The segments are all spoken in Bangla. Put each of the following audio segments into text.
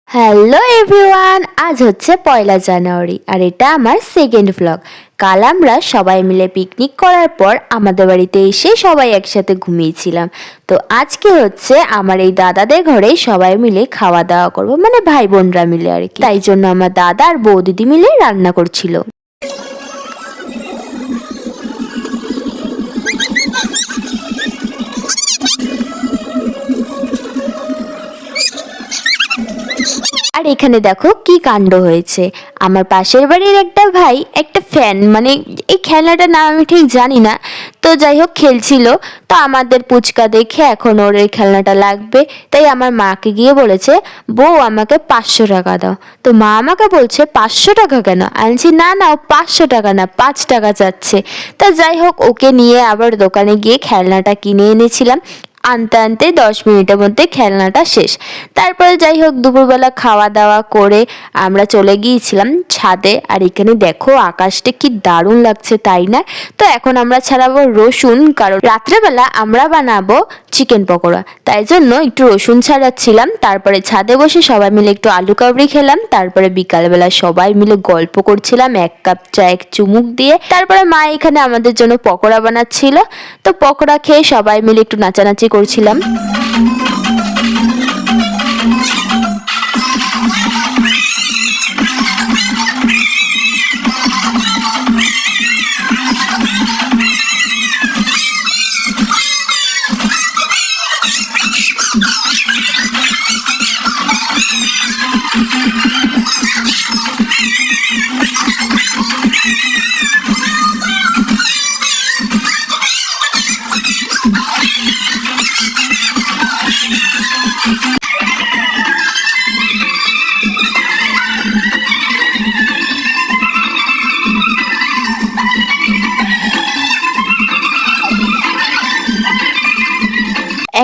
হ্যালো এভরিওয়ান, আজ হচ্ছে 1 জানুয়ারি আর এটা আমার সেকেন্ড ভ্লগ। কাল আমরা সবাই মিলে পিকনিক করার পর আমাদের বাড়িতে এসে সবাই একসাথে ঘুমিয়েছিলাম। তো আজকে হচ্ছে আমার এই দাদাদের ঘরে সবাই মিলে খাওয়া দাওয়া করবো, মানে ভাই বোনরা মিলে আর কি। তাই জন্য আমার দাদা আর বৌদিদি মিলে রান্না করছিল। আর এখানে দেখো কি কাণ্ড হয়েছে। আমার পাশের বাড়ির একটা ভাই একটা ফ্যান, মানে এই খেলনাটার নাম আমি ঠিক জানি না, তো যাই হোক খেলছিল। তো আমাদের পুচকা দেখে এখন ওর এই খেলনাটা লাগবে, তাই আমার মাকে গিয়ে বলেছে, বউ আমাকে 500 টাকা দাও। তো মা আমাকে বলছে 500 টাকা কেন? আনছি না না, ও 500 টাকা না 5 টাকা চাচ্ছে। তা যাই হোক ওকে নিয়ে আবার দোকানে গিয়ে খেলনাটা কিনে এনেছিলাম। আনতে আনতে 10 মিনিটের মধ্যে খেলনাটা শেষ। তারপরে যাই হোক দুপুরবেলা খাওয়া দাওয়া করে আমরা চলে গিয়েছিলাম ছাদে। আর এখানে দেখো আকাশটা কি দারুণ লাগছে, তাই না? তো এখন আমরা ছাড়াবো রসুন, কারণ রাত্রেবেলা আমরা বানাবো চিকেন পকোড়া, তাই জন্য একটু রসুন ছাড়াচ্ছিলাম। তারপরে ছাদে বসে সবাই মিলে একটু আলু কাবড়ি খেলাম। তারপরে বিকালবেলা সবাই মিলে গল্প করছিলাম 1 কাপ চা 1 চুমুক দিয়ে। তারপরে মা এখানে আমাদের জন্য পকোড়া বানাচ্ছিল। তো পকোড়া খেয়ে সবাই মিলে একটু নাচানাচি করছিলাম।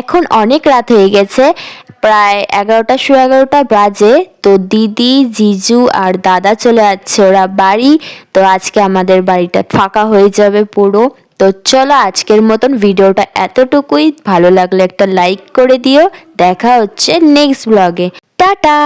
এখন অনেক রাত হয়ে গেছে, প্রায় 11টা 11:30 বাজে। তো দিদি জিজু আর দাদা চলে যাচ্ছে ওরা বাড়ি। তো আজকে আমাদের বাড়িটা ফাঁকা হয়ে যাবে পুরো। তো চলো আজকের মতন ভিডিওটা এতটুকুই। ভালো লাগলে একটা লাইক করে দিও। দেখা হচ্ছে নেক্সট ব্লগে। টাটা।